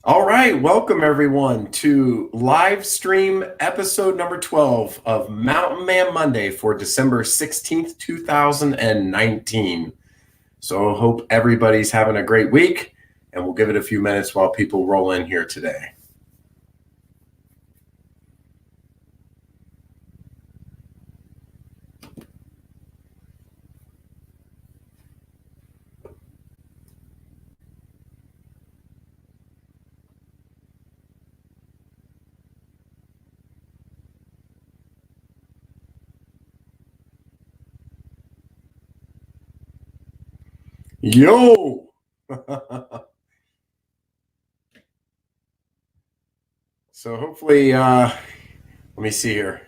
All right, welcome everyone to live stream episode number 12 of Mountain Man Monday for December 16th, 2019. So hope everybody's having a great week, and we'll give it a few minutes while people roll in here today. Yo! So hopefully, let me see here.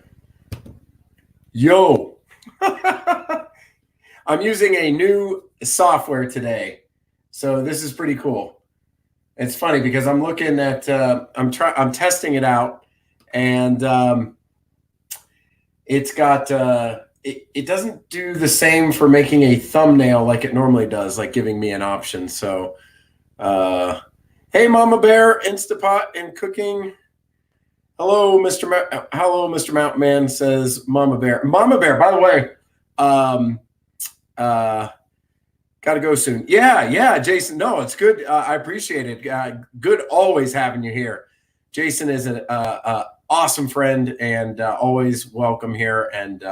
Yo! I'm using a new software today, so this is pretty cool. It's funny because I'm looking at I'm testing it out, and it's got it doesn't do the same for making a thumbnail like it normally does, like giving me an option. So hey, Mama Bear, Instapot and cooking. Hello, Mr. Mountain Man, says Mama Bear. Mama Bear, by the way, gotta go soon. Yeah, Jason. No, it's good. I appreciate it. Good always having you here. Jason is an awesome friend and always welcome here. And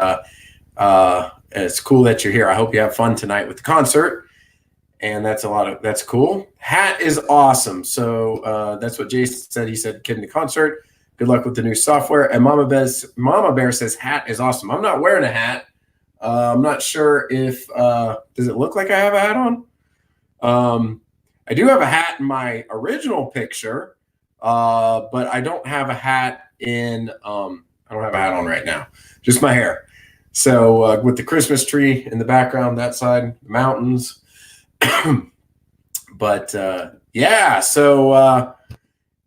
it's cool that you're here. I hope you have fun tonight with the concert. And that's cool. Hat is awesome. So that's what Jason said. He said, kid in the concert. Good luck with the new software. And Mama Bear says hat is awesome. I'm not wearing a hat. I'm not sure if does it look like I have a hat on? I do have a hat in my original picture, but I don't have a hat in. I don't have a hat on right now. Just my hair. So with the Christmas tree in the background, that side, the mountains. But yeah, so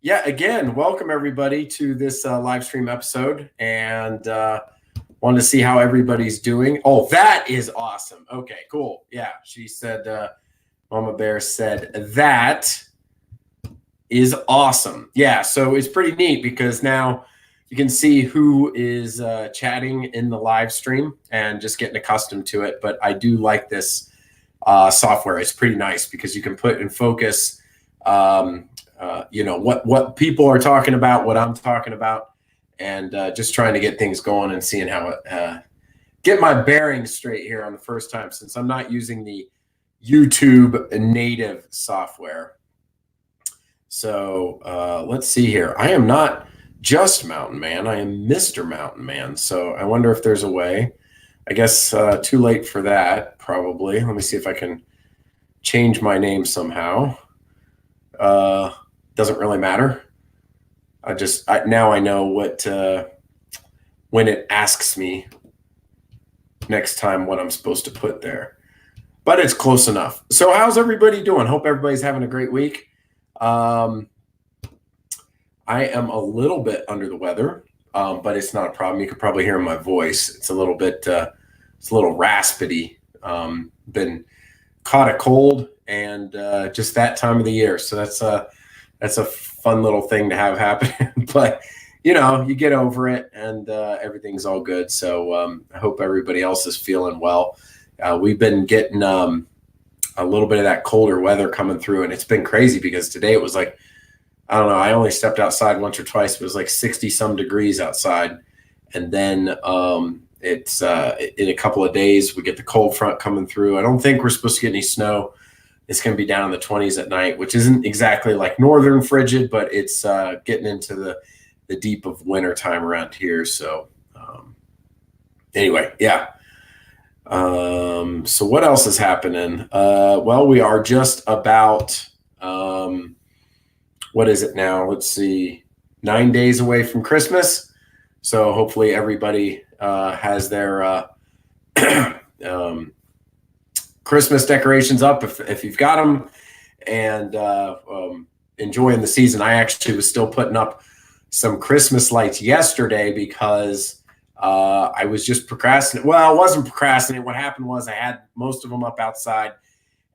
yeah, again, welcome everybody to this live stream episode, and wanted to see how everybody's doing. Oh, that is awesome. Okay, cool. Yeah, she said, Mama Bear said that is awesome. Yeah, so it's pretty neat because now you can see who is chatting in the live stream and just getting accustomed to it. But I do like this software. It's pretty nice because you can put in focus what people are talking about, what I'm talking about, and just trying to get things going and seeing how it get my bearings straight here on the first time, since I'm not using the YouTube native software. So let's see here. I am not just Mountain Man. I am Mr. Mountain Man. So I wonder if there's a way. I guess too late for that, probably. Let me see if I can change my name somehow. Doesn't really matter. Now I know what when it asks me next time what I'm supposed to put there. But it's close enough. So how's everybody doing? Hope everybody's having a great week. I am a little bit under the weather, but it's not a problem. You could probably hear my voice. It's a little bit, it's a little raspy. Been caught a cold, and just that time of the year. So that's a fun little thing to have happen. But you get over it, and everything's all good. So I hope everybody else is feeling well. We've been getting a little bit of that colder weather coming through, and it's been crazy because today it was like, I don't know, I only stepped outside once or twice. It was like 60 some degrees outside. And then it's in a couple of days, we get the cold front coming through. I don't think we're supposed to get any snow. It's going to be down in the 20s at night, which isn't exactly like northern frigid, but it's getting into the deep of winter time around here. So anyway, yeah. So what else is happening? Well, we are just about, what is it now? Let's see, 9 days away from Christmas. So hopefully everybody has their Christmas decorations up if you've got them, and enjoying the season. I actually was still putting up some Christmas lights yesterday because I was just procrastinating. Well, I wasn't procrastinating. What happened was I had most of them up outside,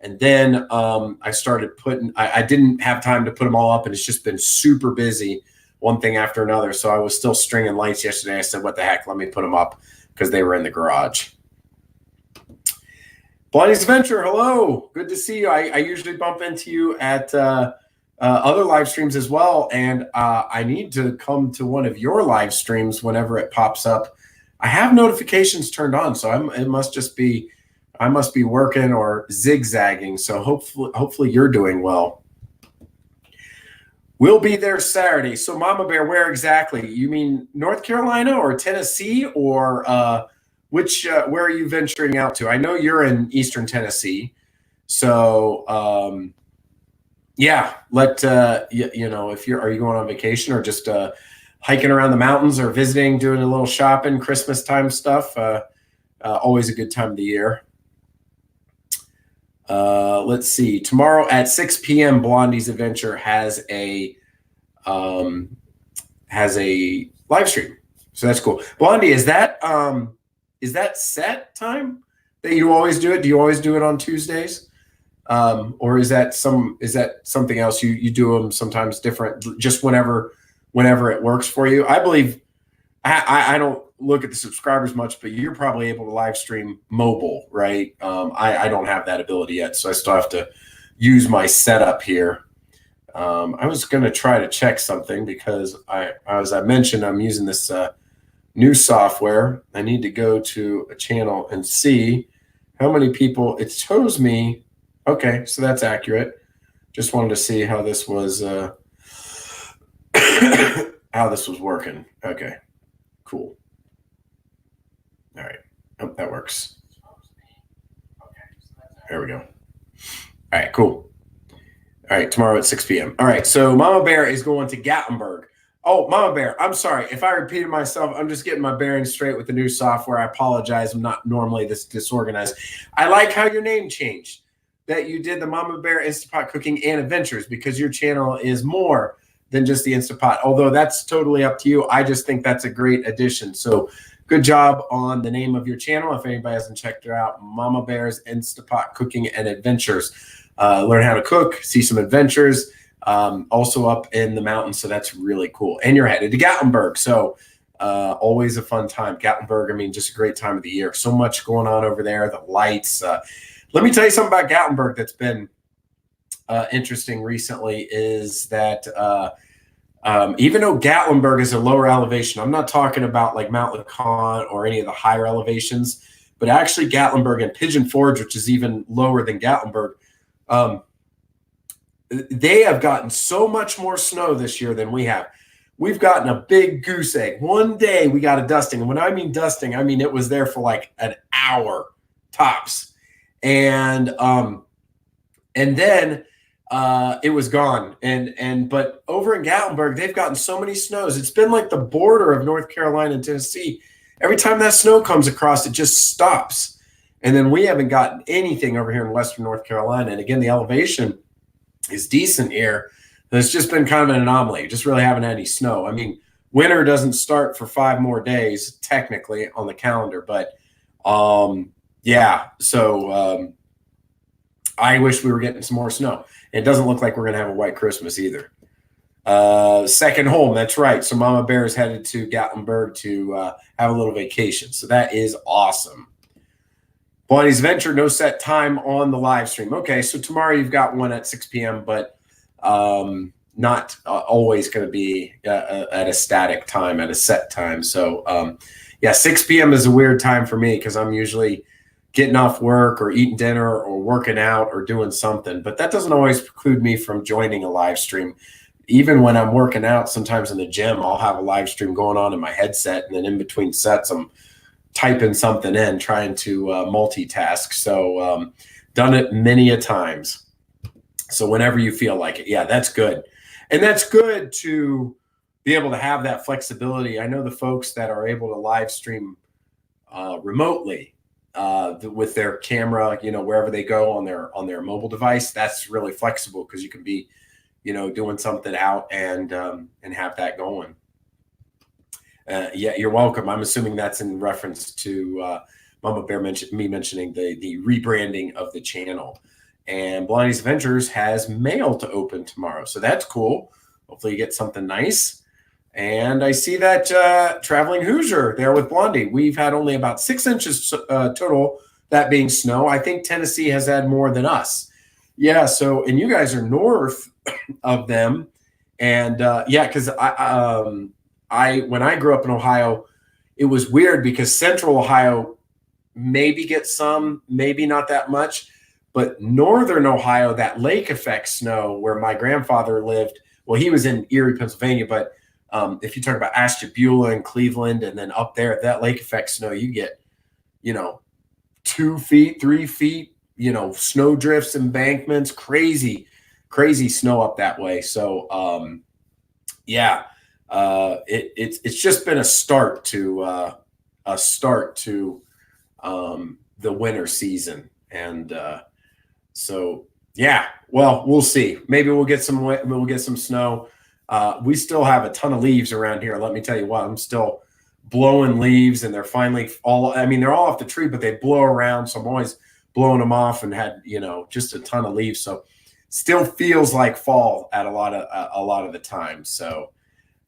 And then I started I didn't have time to put them all up, and it's just been super busy, one thing after another. So I was still stringing lights yesterday. I said, what the heck, let me put them up because they were in the garage. Blondie's Adventure, hello. Good to see you. I usually bump into you at other live streams as well, and I need to come to one of your live streams whenever it pops up. I have notifications turned on, so it must just be I must be working or zigzagging. So hopefully you're doing well. We'll be there Saturday. So Mama Bear, where exactly? You mean North Carolina or Tennessee, or where are you venturing out to? I know you're in Eastern Tennessee. So yeah, if are you going on vacation or just hiking around the mountains or visiting, doing a little shopping, Christmas time stuff? Always a good time of the year. Let's see. Tomorrow at 6 p.m., Blondie's Adventure has a live stream. So that's cool. Blondie, is that set time that you always do it? Do you always do it on Tuesdays? Or is that something else? You do them sometimes different, just whenever it works for you. I believe I don't look at the subscribers much, but you're probably able to live stream mobile, right? I don't have that ability yet, so I still have to use my setup here. I was going to try to check something because as I mentioned, I'm using this new software. I need to go to a channel and see how many people it shows me. Okay, so that's accurate. Just wanted to see how this was working. Okay, cool. All right. Oh, that works. There we go. All right, cool. All right, tomorrow at 6 p.m. All right, so Mama Bear is going to Gatlinburg. Oh, Mama Bear, I'm sorry. If I repeated myself, I'm just getting my bearings straight with the new software. I apologize. I'm not normally this disorganized. I like how your name changed, that you did the Mama Bear Instapot Cooking and Adventures, because your channel is more than just the Instapot, although that's totally up to you. I just think that's a great addition. So good job on the name of your channel. If anybody hasn't checked it out, Mama Bear's Instapot Cooking and Adventures. Learn how to cook, see some adventures, also up in the mountains. So that's really cool. And you're headed to Gatlinburg. So always a fun time. Gatlinburg, I mean, just a great time of the year. So much going on over there, the lights. Let me tell you something about Gatlinburg that's been interesting recently is that even though Gatlinburg is a lower elevation, I'm not talking about like Mount LeConte or any of the higher elevations, but actually Gatlinburg and Pigeon Forge, which is even lower than Gatlinburg, they have gotten so much more snow this year than we have. We've gotten a big goose egg. One day we got a dusting. And when I mean dusting, I mean it was there for like an hour tops. And then it was gone. But over in Gatlinburg, they've gotten so many snows. It's been like the border of North Carolina and Tennessee. Every time that snow comes across, it just stops. And then we haven't gotten anything over here in Western North Carolina. And again, the elevation is decent here. It's just been kind of an anomaly. Just really haven't had any snow. I mean, winter doesn't start for 5 more days, technically, on the calendar. But yeah, so I wish we were getting some more snow. It doesn't look like we're going to have a white Christmas either. Second home, that's right. So Mama Bear is headed to Gatlinburg to have a little vacation. So that is awesome. Blondie's Venture, no set time on the live stream. Okay, so tomorrow you've got one at 6 p.m., but not always going to be at a static time, at a set time. So yeah, 6 p.m. is a weird time for me because I'm usually getting off work or eating dinner or working out or doing something. But that doesn't always preclude me from joining a live stream. Even when I'm working out, sometimes in the gym, I'll have a live stream going on in my headset, and then in between sets, I'm typing something in, trying to multitask. So done it many a times. So whenever you feel like it, yeah, that's good. And that's good to be able to have that flexibility. I know the folks that are able to live stream remotely with their camera, wherever they go on their mobile device, that's really flexible because you can be, doing something out and have that going. Yeah, you're welcome. I'm assuming that's in reference to Mama Bear mentioning the rebranding of the channel. And Blondie's Adventures has mail to open tomorrow. So that's cool. Hopefully you get something nice. And I see that Traveling Hoosier there with Blondie. We've had only about 6 inches total, that being snow. I think Tennessee has had more than us. Yeah, so, and you guys are north of them. And because I when I grew up in Ohio, it was weird because Central Ohio maybe gets some, maybe not that much. But Northern Ohio, that lake effect snow where my grandfather lived, well, he was in Erie, Pennsylvania, but if you talk about Ashtabula and Cleveland and then up there, that lake effect snow, you get, 2 feet, 3 feet, snow drifts, embankments, crazy snow up that way. So, it's just been a start to the winter season. And so, yeah, well, we'll see. Maybe we'll get some snow. We still have a ton of leaves around here. Let me tell you what, I'm still blowing leaves, and they're finally they're all off the tree, but they blow around. So I'm always blowing them off, and had, just a ton of leaves. So still feels like fall at a lot of the time. So,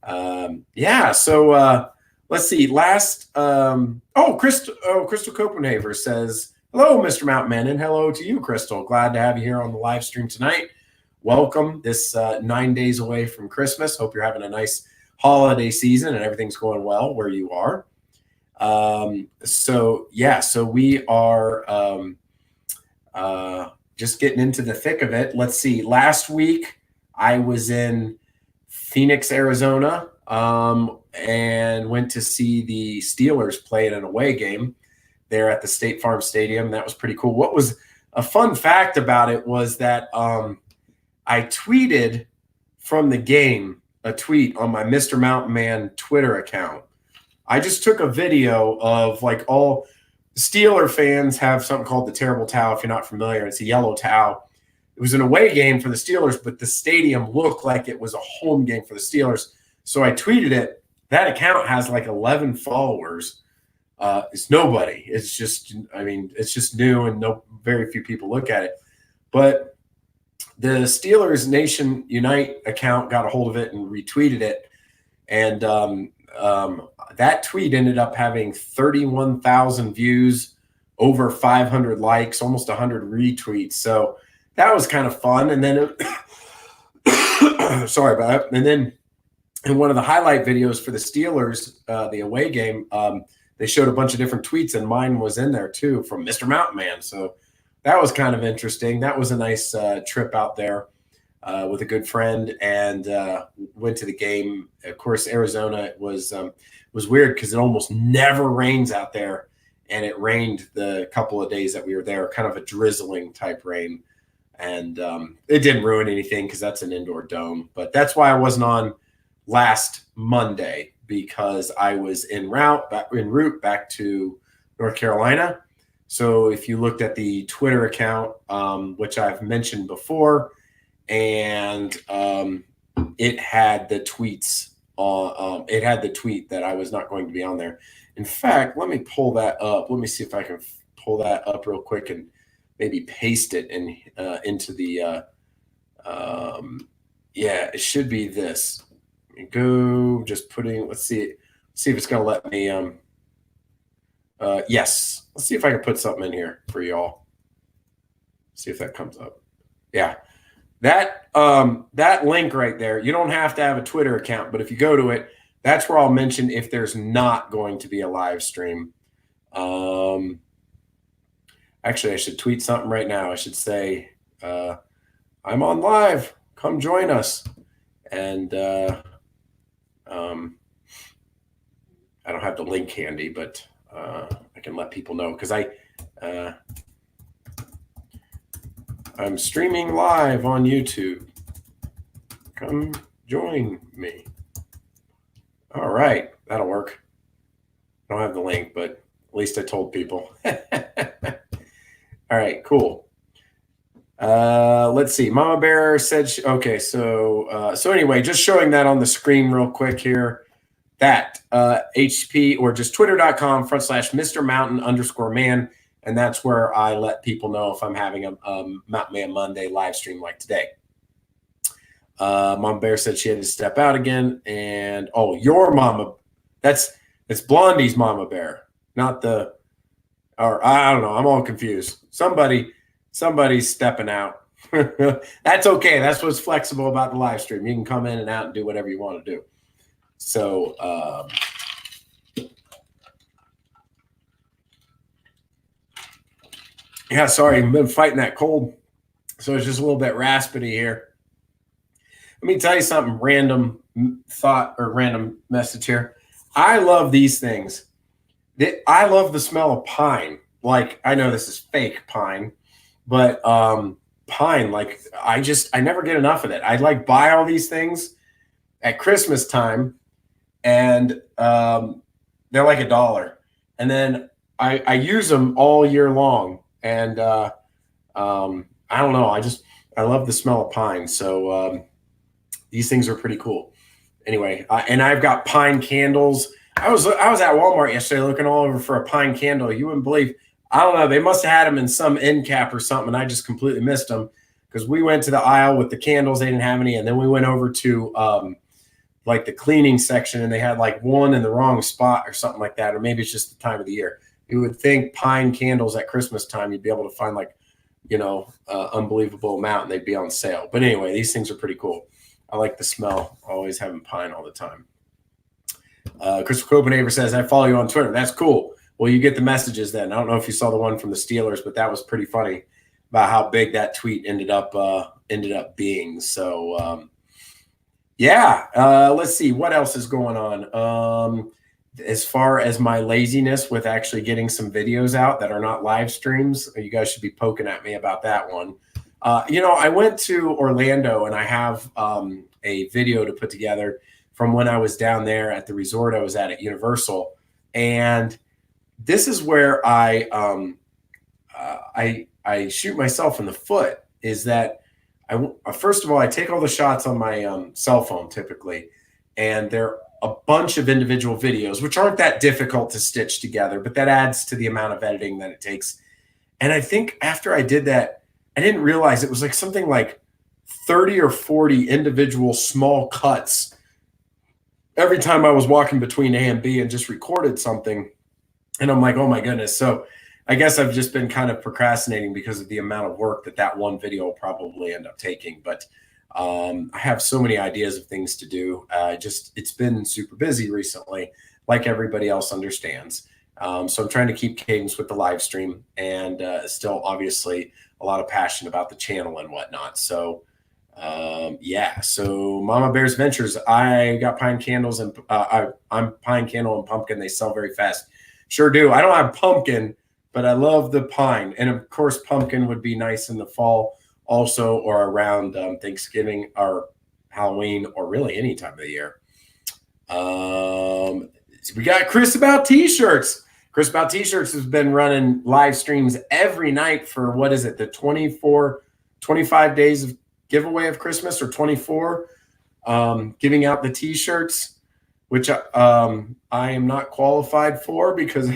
So let's see. Crystal Copenhaver says, hello, Mr. Mountain Man, and hello to you, Crystal. Glad to have you here on the live stream tonight. Welcome. This 9 days away from Christmas. Hope you're having a nice holiday season and everything's going well where you are. So we are just getting into the thick of it. Let's see. Last week, I was in Phoenix, Arizona, and went to see the Steelers play in an away game there at the State Farm Stadium. That was pretty cool. What was a fun fact about it was that I tweeted from the game a tweet on my Mr. Mountain Man Twitter account. I just took a video of all Steeler fans have something called the Terrible Towel. If you're not familiar, it's a yellow towel. It was an away game for the Steelers, but the stadium looked like it was a home game for the Steelers. So I tweeted it. That account has 11 followers. It's nobody. It's just new and very few people look at it. But the Steelers Nation Unite account got a hold of it and retweeted it. And that tweet ended up having 31,000 views, over 500 likes, almost 100 retweets. So that was kind of fun. And then, sorry about that. And then in one of the highlight videos for the Steelers, the away game, they showed a bunch of different tweets, and mine was in there too from Mr. Mountain Man. So that was kind of interesting. That was a nice trip out there with a good friend, and went to the game. Of course, Arizona was weird because it almost never rains out there, and it rained the couple of days that we were there, kind of a drizzling type rain. And it didn't ruin anything because that's an indoor dome. But that's why I wasn't on last Monday, because I was en route back to North Carolina. So if you looked at the Twitter account, which I've mentioned before, and it had the tweets. It had the tweet that I was not going to be on there. In fact, let me pull that up. Let me see if I can pull that up real quick and maybe paste it into the. It should be this. Go just putting. Let's see if it's going to let me. Yes. Let's see if I can put something in here for y'all. See if that comes up. Yeah. That link right there, you don't have to have a Twitter account, but if you go to it, that's where I'll mention if there's not going to be a live stream. Actually, I should tweet something right now. I should say, I'm on live. Come join us. And I don't have the link handy, but I can let people know because I'm streaming live on YouTube. Come join me. All right, that'll work. I don't have the link, but at least I told people. All right, cool. Let's see. Mama Bear said, okay, so anyway, just showing that on the screen real quick here. That HP or just twitter.com/Mr. Mountain_Man And that's where I let people know if I'm having a Mountain Man Monday live stream like today. Mom Bear said she had to step out again. And, oh, your mama, it's Blondie's Mama Bear, not the, or I don't know. I'm all confused. Somebody's stepping out. That's okay. That's what's flexible about the live stream. You can come in and out and do whatever you want to do. So, yeah, sorry, I've been fighting that cold. So it's just a little bit raspy here. Let me tell you something, random thought or random message here. I love these things. I love the smell of pine. Like, I know this is fake pine, but pine, like, I never get enough of it. I like buy all these things at Christmas time, and they're like $1. And then I use them all year long. And I don't know. I love the smell of pine. So these things are pretty cool. Anyway, and I've got pine candles. I was at Walmart yesterday looking all over for a pine candle. You wouldn't believe. I don't know. They must have had them in some end cap or something, and I just completely missed them because we went to the aisle with the candles. They didn't have any, and then we went over to like the cleaning section, and they had like one in the wrong spot or something like that, or maybe it's just the time of the year. You would think pine candles at Christmas time, you'd be able to find like, unbelievable amount, and they'd be on sale. But anyway, these things are pretty cool. I like the smell. Always having pine all the time. Christopher Copenhaver says, I follow you on Twitter. That's cool. Well, you get the messages then. I don't know if you saw the one from the Steelers, but that was pretty funny about how big that tweet ended up being. So, let's see. What else is going on? As far as my laziness with actually getting some videos out that are not live streams, you guys should be poking at me about that one. I went to Orlando, and I have a video to put together from when I was down there at the resort I was at Universal. And this is where I shoot myself in the foot, is that first of all, I take all the shots on my cell phone typically, and they're a bunch of individual videos, which aren't that difficult to stitch together, but that adds to the amount of editing that it takes. And I think after I did that, I didn't realize it was like something like 30 or 40 individual small cuts every time I was walking between A and B and just recorded something. And I'm like, oh my goodness. So I guess I've just been kind of procrastinating because of the amount of work that one video will probably end up taking. But I have so many ideas of things to do. It's been super busy recently, like everybody else understands. So I'm trying to keep cadence with the live stream, and still obviously a lot of passion about the channel and whatnot. So so Mama Bear's Ventures, I got pine candles, and I'm pine candle and pumpkin. They sell very fast. Sure do. I don't have pumpkin, but I love the pine. And of course, pumpkin would be nice in the fall also, or around Thanksgiving or Halloween, or really any time of the year. We got Chris About T-shirts. Chris About T-shirts has been running live streams every night for, what is it, the 25 days of giveaway of Christmas, or 24, giving out the T-shirts, which I am not qualified for because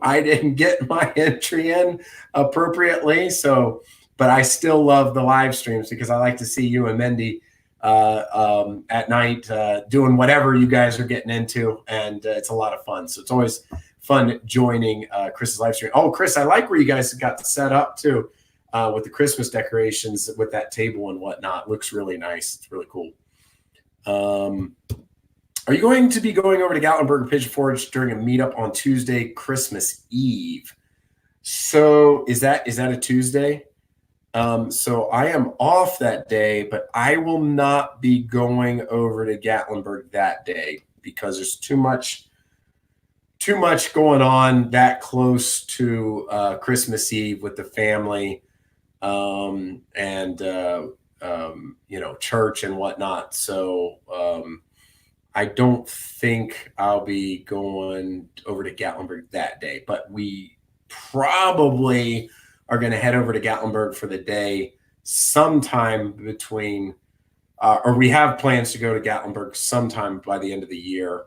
I didn't get my entry in appropriately. So, but I still love the live streams because I like to see you and Mindy at night doing whatever you guys are getting into, and it's a lot of fun. So it's always fun joining Chris's live stream. Oh, Chris, I like where you guys got set up too, with the Christmas decorations with that table and whatnot. Looks really nice. It's really cool. Are you going to be going over to Gatlinburg Pigeon Forge during a meetup on Tuesday, Christmas Eve? So is that a Tuesday? So I am off that day, but I will not be going over to Gatlinburg that day because there's too much going on that close to Christmas Eve with the family, and church and whatnot. So I don't think I'll be going over to Gatlinburg that day, but we probably are going to head over to Gatlinburg for the day sometime between, or we have plans to go to Gatlinburg sometime by the end of the year.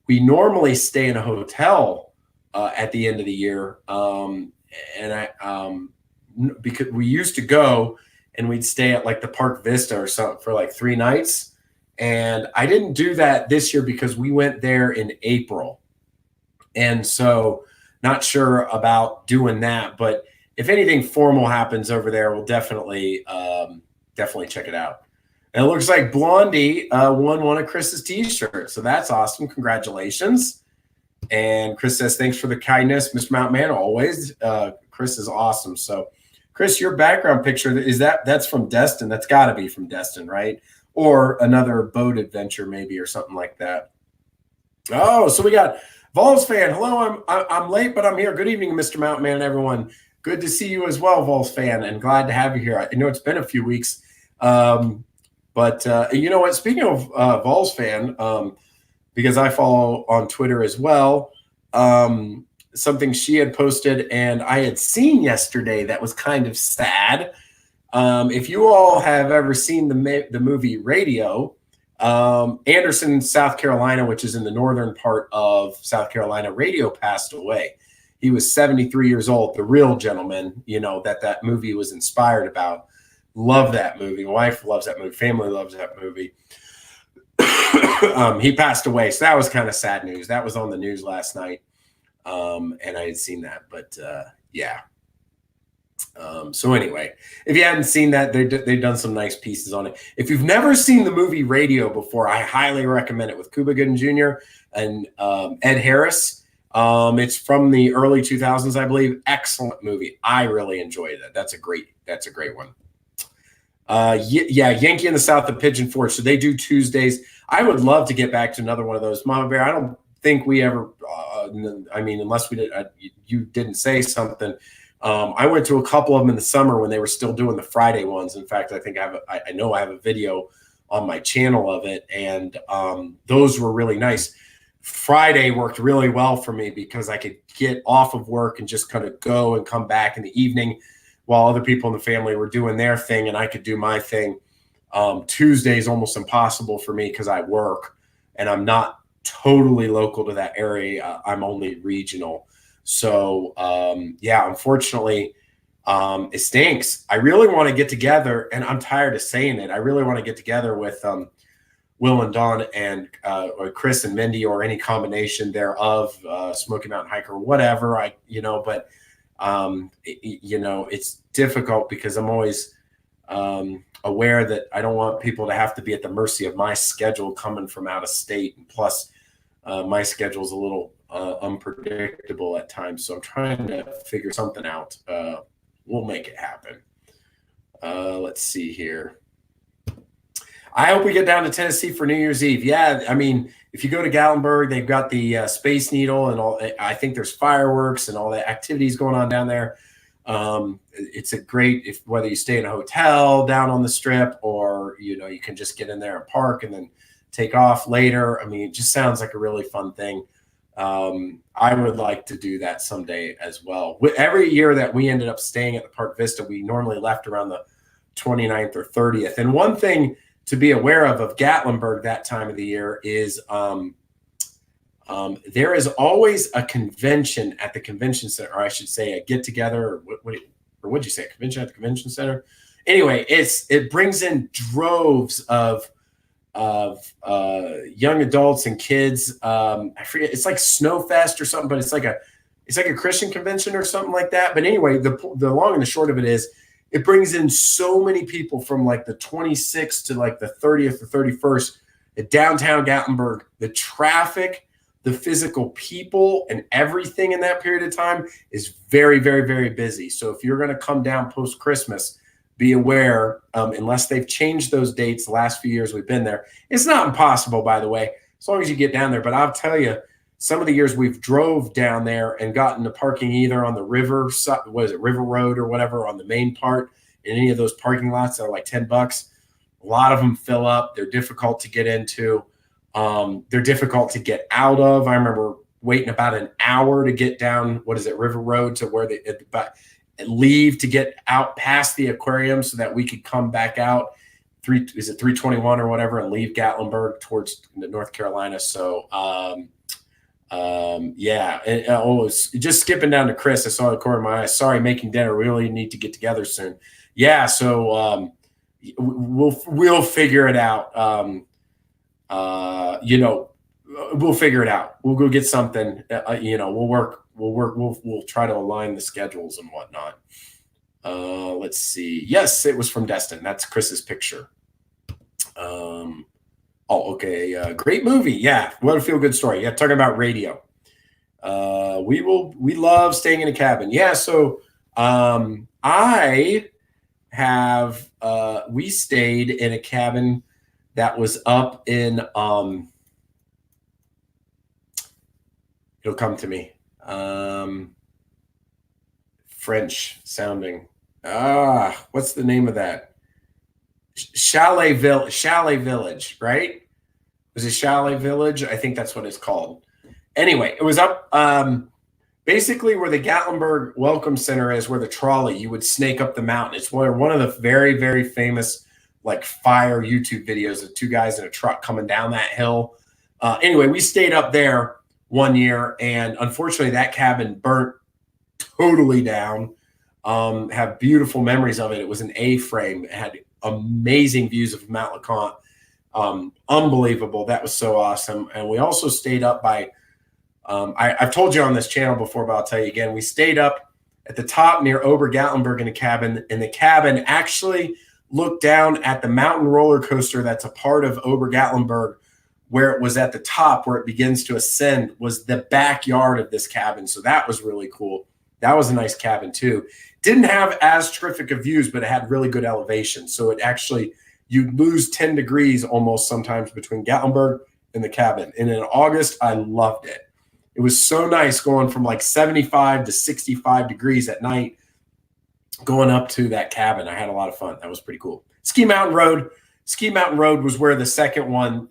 We normally stay in a hotel at the end of the year. Because we used to go and we'd stay at like the Park Vista or something for like 3 nights. And I didn't do that this year because we went there in April. And so not sure about doing that, but if anything formal happens over there, we'll definitely check it out. And it looks like Blondie won one of Chris's t-shirts. So that's awesome. Congratulations. And Chris says, thanks for the kindness, Mr. Mountain Man, always. Chris is awesome. So Chris, your background picture, that's from Destin. That's got to be from Destin, right? Or another boat adventure maybe or something like that. Oh, so we got Vols fan. Hello, I'm late, but I'm here. Good evening, Mr. Mountain Man, everyone. Good to see you as well, Vols fan, and glad to have you here. I know it's been a few weeks. But you know what? Speaking of Vols fan, because I follow on Twitter as well, something she had posted and I had seen yesterday that was kind of sad. If you all have ever seen the movie Radio, Anderson, South Carolina, which is in the northern part of South Carolina, Radio passed away. He was 73 years old, the real gentleman, you know, that movie was inspired about. Love that movie. My wife loves that movie. Family loves that movie. He passed away. So that was kind of sad news. That was on the news last night. And I had seen that, but yeah. So anyway, if you haven't seen that, they've done some nice pieces on it. If you've never seen the movie Radio before, I highly recommend it, with Cuba Gooding Jr. and Ed Harris. It's from the early 2000s, I believe. Excellent movie. I really enjoyed it. That's a great one. Yeah, Yankee in the South of Pigeon Forge. So they do Tuesdays. I would love to get back to another one of those. Mama Bear, I don't think we ever, unless we did, you didn't say something. I went to a couple of them in the summer when they were still doing the Friday ones. In fact, I think I know I have a video on my channel of it, and those were really nice. Friday worked really well for me because I could get off of work and just kind of go and come back in the evening while other people in the family were doing their thing, and I could do my thing. Tuesday is almost impossible for me because I work, and I'm not totally local to that area. I'm only regional. So, yeah, unfortunately, it stinks. I really want to get together, and I'm tired of saying it. I really want to get together with Will and Dawn and or Chris and Mindy, or any combination thereof, Smoky Mountain Hiker or whatever. But it's difficult because I'm always aware that I don't want people to have to be at the mercy of my schedule coming from out of state. And plus, my schedule is a little unpredictable at times. So I'm trying to figure something out. We'll make it happen. Let's see here. I hope we get down to Tennessee for New Year's Eve. Yeah, I mean, if you go to Gatlinburg, they've got the Space Needle and all. I think there's fireworks and all the activities going on down there. It's a great, whether you stay in a hotel down on the strip, or you can just get in there and park and then take off later. I mean, it just sounds like a really fun thing. I would like to do that someday as well. Every year that we ended up staying at the Park Vista, we normally left around the 29th or 30th. And one thing to be aware of Gatlinburg that time of the year is there is always a convention at the convention center, or I should say a get together, or what'd you say, a convention at the convention center? Anyway, it brings in droves of young adults and kids. I forget, it's like Snowfest or something, but it's like a Christian convention or something like that. But anyway, the long and the short of it is, it brings in so many people from like the 26th to like the 30th or 31st at downtown Gatlinburg. The traffic, the physical people, and everything in that period of time is very, very, very busy. So if you're going to come down post-Christmas, be aware, unless they've changed those dates the last few years we've been there. It's not impossible, by the way, as long as you get down there. But I'll tell you, some of the years we've drove down there and gotten to parking either on the river, River Road or whatever, on the main part, in any of those parking lots that are like $10. A lot of them fill up. They're difficult to get into. They're difficult to get out of. I remember waiting about an hour to get down, River Road, to where leave to get out past the aquarium so that we could come back out 321 or whatever and leave Gatlinburg towards North Carolina. So Yeah. And, just skipping down to Chris. I saw the corner of my eye. Sorry, making dinner. We really need to get together soon. Yeah. So we'll figure it out. We'll figure it out. We'll go get something. We'll try to align the schedules and whatnot. Let's see. Yes, it was from Destin. That's Chris's picture. Okay. Great movie. Yeah. What a feel good story. Yeah. Talking about radio. We love staying in a cabin. Yeah. So, we stayed in a cabin that was up in, it'll come to me. French sounding. What's the name of that? Chalet Village, right? Was it Chalet Village? I think that's what it's called. Anyway, it was up basically where the Gatlinburg Welcome Center is, where the trolley, you would snake up the mountain. It's one of the very, very famous like fire YouTube videos of two guys in a truck coming down that hill. Anyway, we stayed up there one year, and unfortunately that cabin burnt totally down. Have beautiful memories of it. It was an A-frame. It had amazing views of Mount LeConte. Unbelievable. That was so awesome. And we also stayed up by, I've told you on this channel before, but I'll tell you again, we stayed up at the top near Ober Gatlinburg in a cabin, and the cabin actually looked down at the mountain roller coaster that's a part of Ober Gatlinburg, where it was at the top where it begins to ascend, was the backyard of this cabin. So that was really cool. That was a nice cabin too. Didn't have as terrific of views, but it had really good elevation. So it actually, you'd lose 10 degrees almost sometimes between Gatlinburg and the cabin. And in August, I loved it. It was so nice going from like 75 to 65 degrees at night, going up to that cabin. I had a lot of fun. That was pretty cool. Ski Mountain Road was where the second one.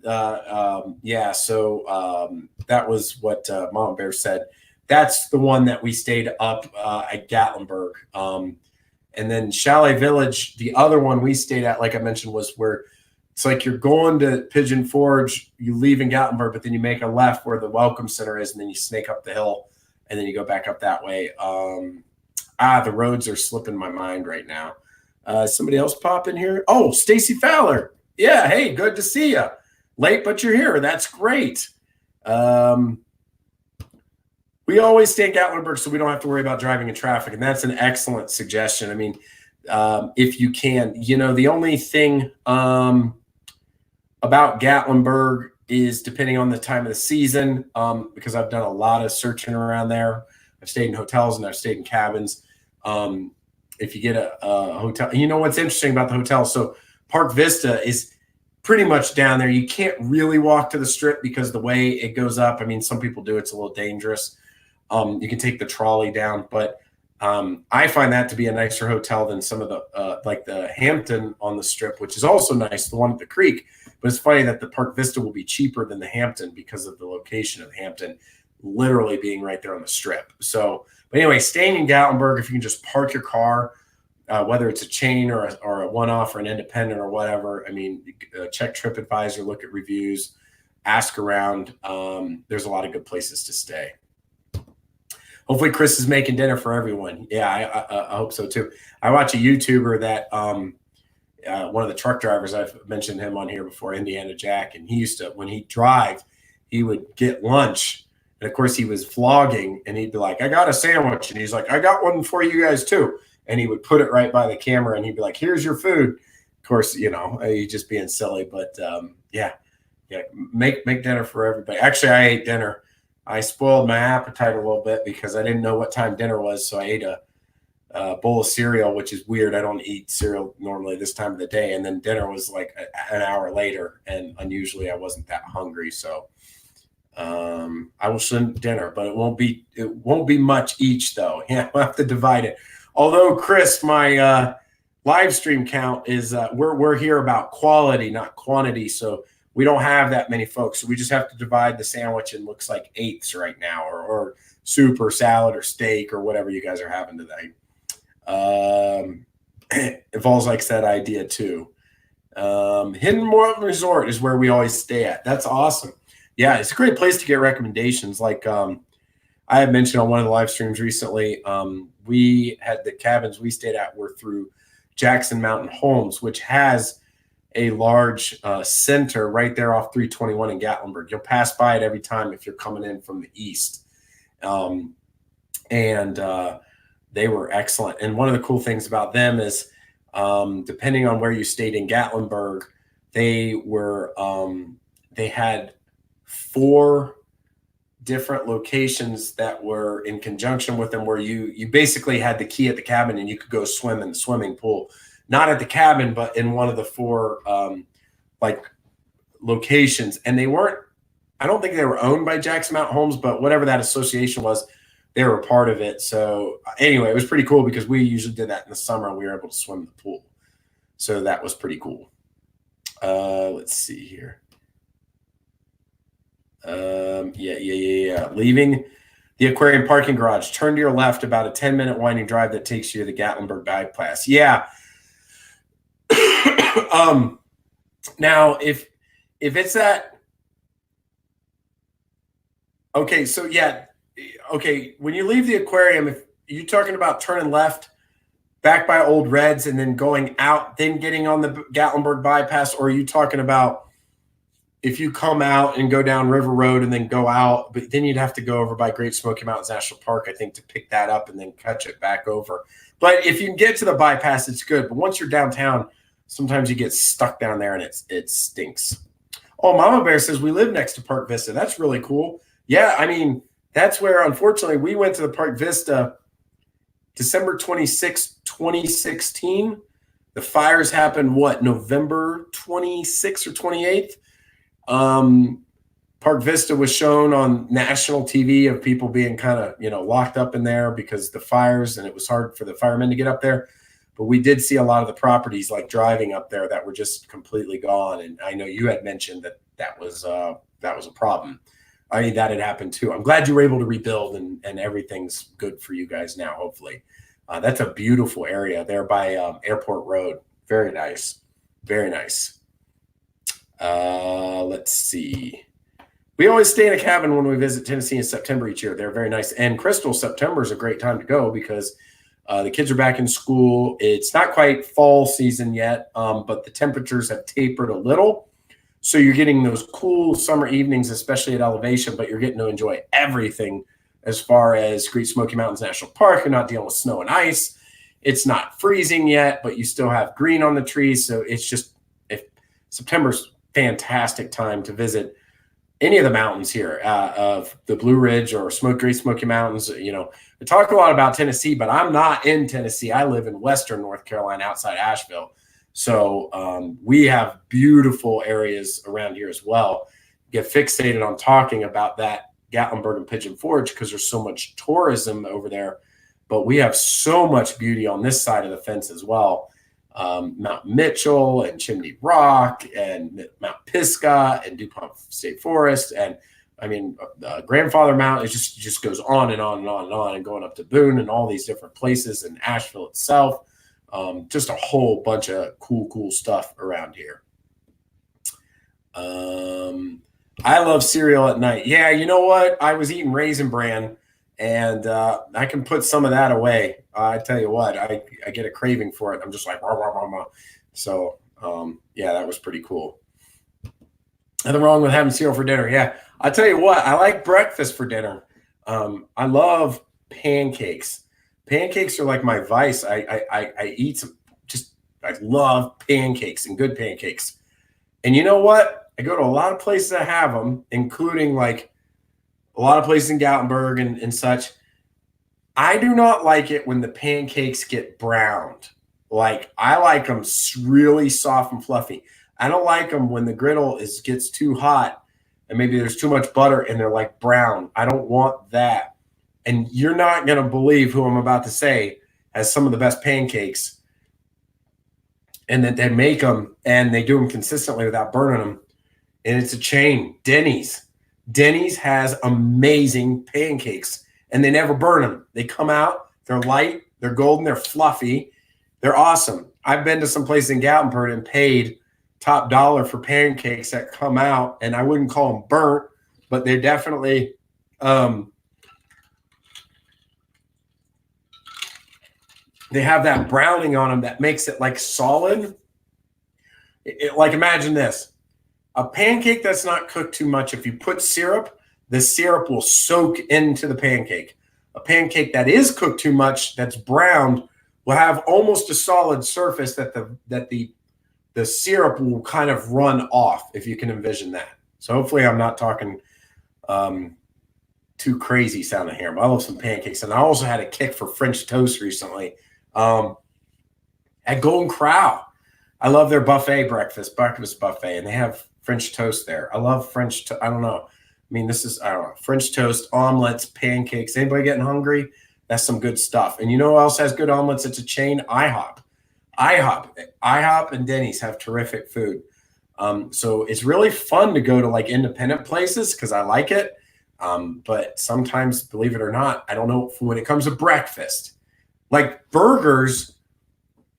So that was what Mom Bear said. That's the one that we stayed up at Gatlinburg. And then Chalet Village, the other one we stayed at, like I mentioned, was where it's like you're going to Pigeon Forge, you leave in Gatlinburg, but then you make a left where the Welcome Center is, and then you snake up the hill, and then you go back up that way. The roads are slipping my mind right now. Somebody else pop in here. Oh, Stacy Fowler. Yeah, hey, good to see you. Late, but you're here. That's great. We always stay in Gatlinburg so we don't have to worry about driving in traffic, and that's an excellent suggestion. I mean, if you can, the only thing about Gatlinburg is depending on the time of the season, because I've done a lot of searching around there. I've stayed in hotels and I've stayed in cabins. If you get a hotel, what's interesting about the hotel. So Park Vista is pretty much down there. You can't really walk to the strip because the way it goes up, I mean, some people do, it's a little dangerous. You can take the trolley down, but I find that to be a nicer hotel than some of the, like the Hampton on the strip, which is also nice, the one at the creek. But it's funny that the Park Vista will be cheaper than the Hampton because of the location of the Hampton literally being right there on the strip. So, but anyway, staying in Gatlinburg, if you can just park your car, whether it's a chain or a one-off or an independent or whatever, I mean, check TripAdvisor, look at reviews, ask around. There's a lot of good places to stay. Hopefully Chris is making dinner for everyone. Yeah, I hope so too. I watch a YouTuber that one of the truck drivers, I've mentioned him on here before, Indiana Jack, and he used to, when he'd drive, he would get lunch. And of course he was vlogging, and he'd be like, I got a sandwich. And he's like, I got one for you guys too. And he would put it right by the camera, and he'd be like, here's your food. Of course, he's just being silly, but yeah, make dinner for everybody. Actually, I ate dinner. I spoiled my appetite a little bit because I didn't know what time dinner was. So I ate a bowl of cereal, which is weird. I don't eat cereal normally this time of the day. And then dinner was like an hour later, and unusually I wasn't that hungry. So I will send dinner, but it won't be much each though. Yeah, we'll have to divide it. Although Chris, my live stream count is we're here about quality, not quantity. So we don't have that many folks. So we just have to divide the sandwich in looks like eighths right now, or soup or salad or steak or whatever you guys are having today. Vols likes that idea too. Hidden Resort is where we always stay at. That's awesome. Yeah, it's a great place to get recommendations. Like I had mentioned on one of the live streams recently, we had the cabins we stayed at were through Jackson Mountain Homes, which has a large center right there off 321 in Gatlinburg. You'll pass by it every time if you're coming in from the east. And they were excellent. And one of the cool things about them is depending on where you stayed in Gatlinburg, they had 4 different locations that were in conjunction with them where you basically had the key at the cabin and you could go swim in the swimming pool, not at the cabin, but in one of the 4 like locations. And I don't think they were owned by Jackson Mountain Homes, but whatever that association was, they were a part of it. So anyway, it was pretty cool because we usually did that in the summer and we were able to swim in the pool. So that was pretty cool. Let's see here. Yeah. Leaving the aquarium parking garage, turn to your left about a 10-minute winding drive that takes you to the Gatlinburg bypass. Yeah. Now if it's that, okay, so yeah, okay, when you leave the aquarium, if you're talking about turning left back by Old Reds and then going out, then getting on the Gatlinburg bypass, or are you talking about if you come out and go down River Road and then go out, but then you'd have to go over by Great Smoky Mountains National Park, I think, to pick that up and then catch it back over. But if you can get to the bypass, it's good. But once you're downtown, sometimes you get stuck down there and it stinks. Oh, Mama Bear says we live next to Park Vista. That's really cool. Yeah, I mean, that's where, unfortunately, we went to the Park Vista December 26, 2016. The fires happened, November 26th or 28th? Park Vista was shown on national TV of people being kind of, locked up in there because the fires, and it was hard for the firemen to get up there. But we did see a lot of the properties like driving up there that were just completely gone. And I know you had mentioned that was a problem. I mean, that had happened too. I'm glad you were able to rebuild and everything's good for you guys now, hopefully. That's a beautiful area there by Airport Road. Very nice. Very nice. Let's see. We always stay in a cabin when we visit Tennessee in September each year. They're very nice. And Crystal, September is a great time to go because the kids are back in school. It's not quite fall season yet, but the temperatures have tapered a little. So you're getting those cool summer evenings, especially at elevation, but you're getting to enjoy everything as far as Great Smoky Mountains National Park. You're not dealing with snow and ice. It's not freezing yet, but you still have green on the trees. So it's just, September's fantastic time to visit any of the mountains here of the Blue Ridge or Great Smoky Mountains. We talk a lot about Tennessee, but I'm not in Tennessee. I live in Western North Carolina outside Asheville. So we have beautiful areas around here as well. Get fixated on talking about that Gatlinburg and Pigeon Forge because there's so much tourism over there, but we have so much beauty on this side of the fence as well. Mount Mitchell and Chimney Rock and Mount Pisgah and DuPont State Forest. And I mean, Grandfather Mountain, it just goes on and on and on and on, and going up to Boone and all these different places in Asheville itself. Just a whole bunch of cool stuff around here. I love cereal at night. Yeah, you know what? I was eating Raisin Bran, and I can put some of that away. I tell you what, I get a craving for it. I'm just like, rah, rah, rah, rah. So, yeah, that was pretty cool. Nothing wrong with having cereal for dinner. Yeah, I tell you what, I like breakfast for dinner. I love pancakes. Pancakes are like my vice. I eat some, I love pancakes and good pancakes. And you know what? I go to a lot of places that have them, including like a lot of places in Gatlinburg and such. I do not like it when the pancakes get browned. Like, I like them really soft and fluffy. I don't like them when the griddle gets too hot and maybe there's too much butter and they're like brown. I don't want that. And you're not going to believe who I'm about to say has some of the best pancakes, and that they make them and they do them consistently without burning them. And it's a chain. Denny's. Denny's has amazing pancakes, and they never burn them. They come out, they're light, they're golden, they're fluffy, they're awesome. I've been to some place in Gatlinburg and paid top dollar for pancakes that come out, and I wouldn't call them burnt, but they're definitely they have that browning on them that makes it like solid. Like imagine this, a pancake that's not cooked too much. If you put syrup, the syrup will soak into the pancake. A pancake that is cooked too much, that's browned, will have almost a solid surface that the syrup will kind of run off, if you can envision that. So hopefully I'm not talking too crazy sounding here, but I love some pancakes. And I also had a kick for French toast recently at Golden Corral. I love their breakfast buffet, and they have French toast there. I love French I don't know. I mean, French toast, omelets, pancakes. Anybody getting hungry? That's some good stuff. And you know who else has good omelets? It's a chain, IHOP. IHOP and Denny's have terrific food. So it's really fun to go to like independent places because I like it. But sometimes, believe it or not, I don't know, when it comes to breakfast, like burgers,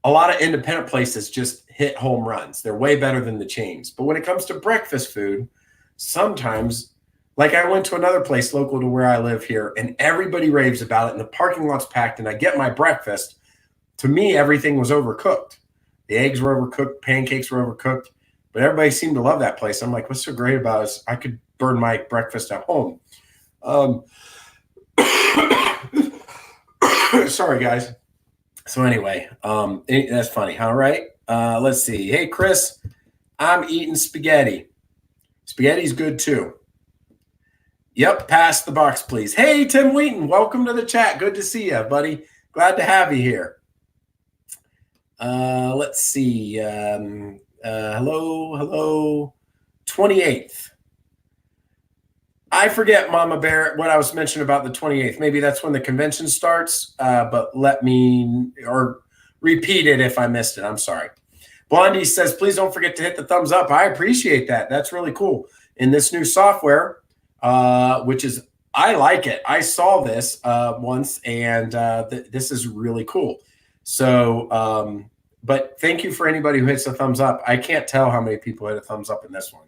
a lot of independent places just hit home runs. They're way better than the chains. But when it comes to breakfast food, sometimes, like I went to another place local to where I live here, and everybody raves about it, and the parking lot's packed, and I get my breakfast. To me, everything was overcooked. The eggs were overcooked, pancakes were overcooked, but everybody seemed to love that place. I'm like, what's so great about it is I could burn my breakfast at home. Sorry, guys. So anyway, that's funny. All right. Let's see. Hey, Chris, I'm eating spaghetti. Spaghetti's good too. Yep. Pass the box, please. Hey, Tim Wheaton, welcome to the chat. Good to see you, buddy. Glad to have you here. Let's see. Hello. 28th. I forget, Mama Bear, what I was mentioning about the 28th. Maybe that's when the convention starts, but let me or repeat it if I missed it. I'm sorry. Blondie says, please don't forget to hit the thumbs up. I appreciate that. That's really cool. In this new software, which is, I like it. I saw this once, and this is really cool. So, but thank you for anybody who hits a thumbs up. I can't tell how many people hit a thumbs up in this one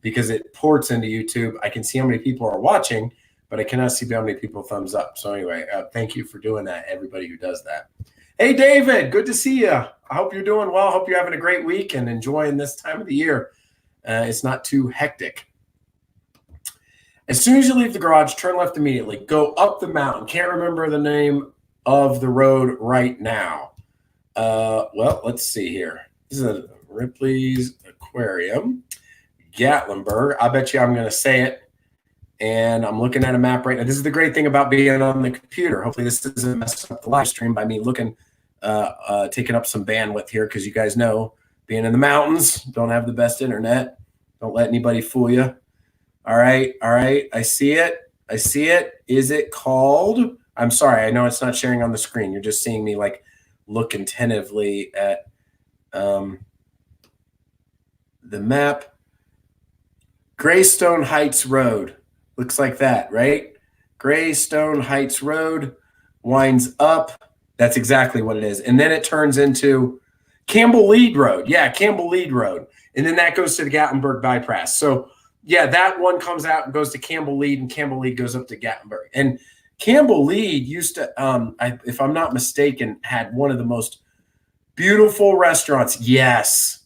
because it ports into YouTube. I can see how many people are watching, but I cannot see how many people thumbs up. So anyway, thank you for doing that, everybody who does that. Hey, David, good to see you. I hope you're doing well. I hope you're having a great week and enjoying this time of the year. It's not too hectic. As soon as you leave the garage, turn left immediately. Go up the mountain. Can't remember the name of the road right now. Well, let's see here. This is a Ripley's Aquarium, Gatlinburg. I bet you I'm going to say it. And I'm looking at a map right now. This is the great thing about being on the computer. Hopefully this doesn't mess up the live stream by me looking, taking up some bandwidth here, because you guys know being in the mountains, don't have the best internet. Don't let anybody fool you. All right. I see it. Is it called? I'm sorry. I know it's not sharing on the screen. You're just seeing me like look attentively at the map. Greystone Heights Road. Looks like that, right? Greystone Heights Road winds up. That's exactly what it is. And then it turns into Campbell Lead Road. Yeah, Campbell Lead Road. And then that goes to the Gatlinburg bypass. So, yeah, that one comes out and goes to Campbell Lead, and Campbell Lead goes up to Gatlinburg. And Campbell Lead used to, if I'm not mistaken, had one of the most beautiful restaurants. Yes.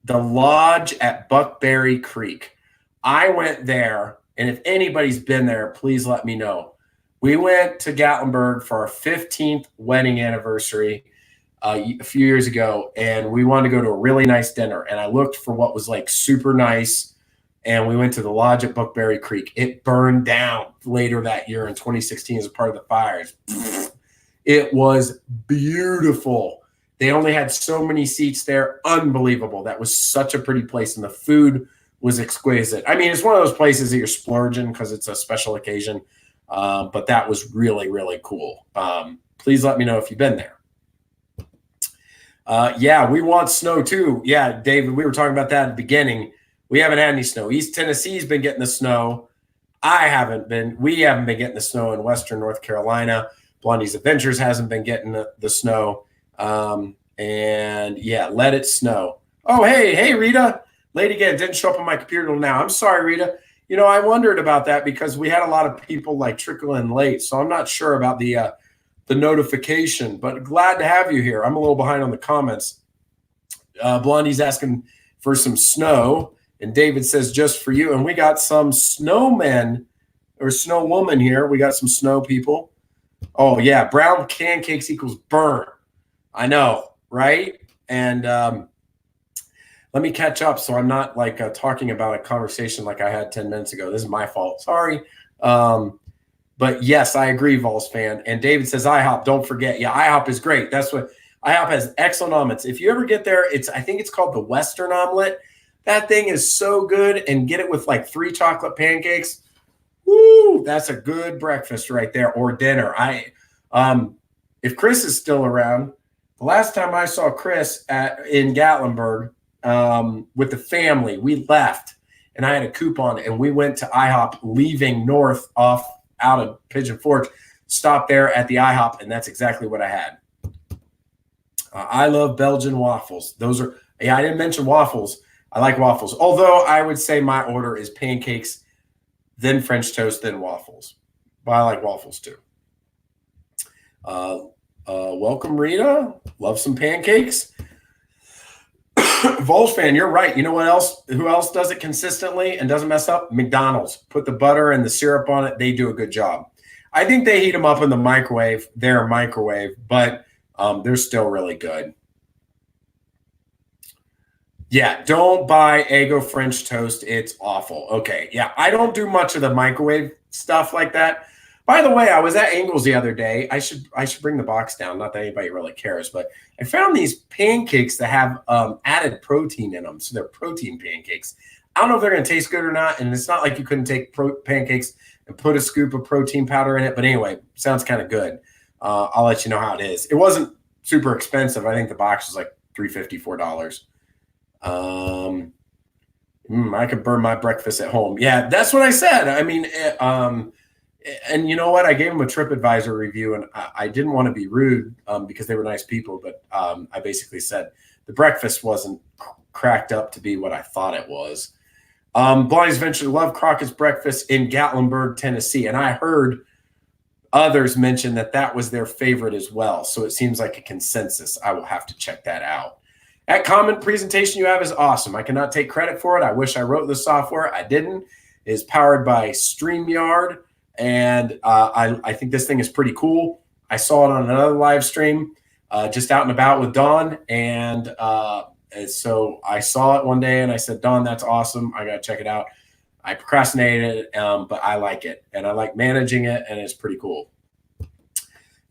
The Lodge at Buckberry Creek. I went there, and if anybody's been there, please let me know. We went to Gatlinburg for our 15th wedding anniversary a few years ago, and we wanted to go to a really nice dinner, and I looked for what was like super nice, and we went to the Lodge at Buckberry Creek. It burned down later that year in 2016 as a part of the fires. It was beautiful. They only had so many seats there. Unbelievable. That was such a pretty place, and the food was exquisite. I mean, it's one of those places that you're splurging because it's a special occasion, but that was really, really cool. Please let me know if you've been there. Yeah, we want snow too. Yeah, David, we were talking about that at the beginning. We haven't had any snow. East Tennessee's been getting the snow. We haven't been getting the snow in Western North Carolina. Blondie's Adventures hasn't been getting the snow. And yeah, let it snow. Oh, hey, Rita. Late again, didn't show up on my computer till now. I'm sorry, Rita. You know, I wondered about that because we had a lot of people like trickle in late, so I'm not sure about the notification. But glad to have you here. I'm a little behind on the comments. Blondie's asking for some snow, and David says just for you. And we got some snowmen or snow woman here. We got some snow people. Oh yeah, brown pancakes equals burn. I know, right? And let me catch up so I'm not like talking about a conversation like I had 10 minutes ago. This is my fault. Sorry. But yes, I agree, Vols fan. And David says IHOP, don't forget. Yeah, IHOP is great. That's what IHOP has, excellent omelets. If you ever get there, I think it's called the Western omelet. That thing is so good, and get it with like 3 chocolate pancakes. Woo, that's a good breakfast right there, or dinner. If Chris is still around, the last time I saw Chris in Gatlinburg, with the family, we left and I had a coupon and we went to IHOP leaving north out of Pigeon Forge, stopped there at the IHOP, and that's exactly what I had. I love Belgian waffles. I didn't mention waffles. I like waffles. Although I would say my order is pancakes, then French toast, then waffles. But I like waffles too. Welcome, Rita. Love some pancakes. Vols fan, you're right. You know what else? Who else does it consistently and doesn't mess up? McDonald's. Put the butter and the syrup on it. They do a good job. I think they heat them up in the microwave. They're a microwave, but they're still really good. Yeah, don't buy Eggo French toast. It's awful. Okay, yeah, I don't do much of the microwave stuff like that. By the way, I was at Ingles the other day. I should bring the box down. Not that anybody really cares, but I found these pancakes that have added protein in them. So they're protein pancakes. I don't know if they're going to taste good or not. And it's not like you couldn't take pancakes and put a scoop of protein powder in it. But anyway, sounds kind of good. I'll let you know how it is. It wasn't super expensive. I think the box was like $3.50, $4. I could burn my breakfast at home. Yeah, that's what I said. I mean, and you know what? I gave them a TripAdvisor review, and I didn't want to be rude because they were nice people, but I basically said the breakfast wasn't cracked up to be what I thought it was. Blondie's Venture love Crockett's breakfast in Gatlinburg, Tennessee, and I heard others mention that was their favorite as well. So it seems like a consensus. I will have to check that out. That comment presentation you have is awesome. I cannot take credit for it. I wish I wrote the software. I didn't. It is powered by StreamYard. And I think this thing is pretty cool. I saw it on another live stream just out and about with Dawn. And so I saw it one day and I said, Dawn, that's awesome. I got to check it out. I procrastinated, but I like it. And I like managing it, and it's pretty cool.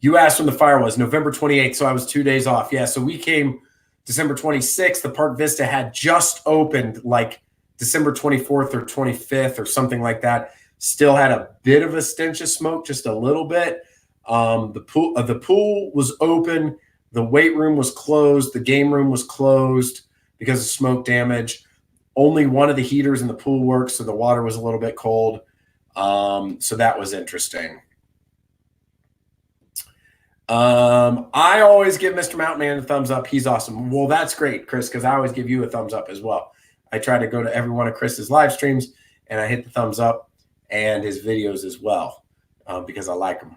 You asked when the fire was November 28th, so I was 2 days off. Yeah, so we came December 26th. The Park Vista had just opened like December 24th or 25th or something like that. Still had a bit of a stench of smoke, just a little bit. The pool was open. The weight room was closed. The game room was closed because of smoke damage. Only one of the heaters in the pool worked, so the water was a little bit cold. So that was interesting. I always give Mr. Mountain Man a thumbs up. He's awesome. Well, that's great, Chris, because I always give you a thumbs up as well. I try to go to every one of Chris's live streams, and I hit the thumbs up and his videos as well because I like them.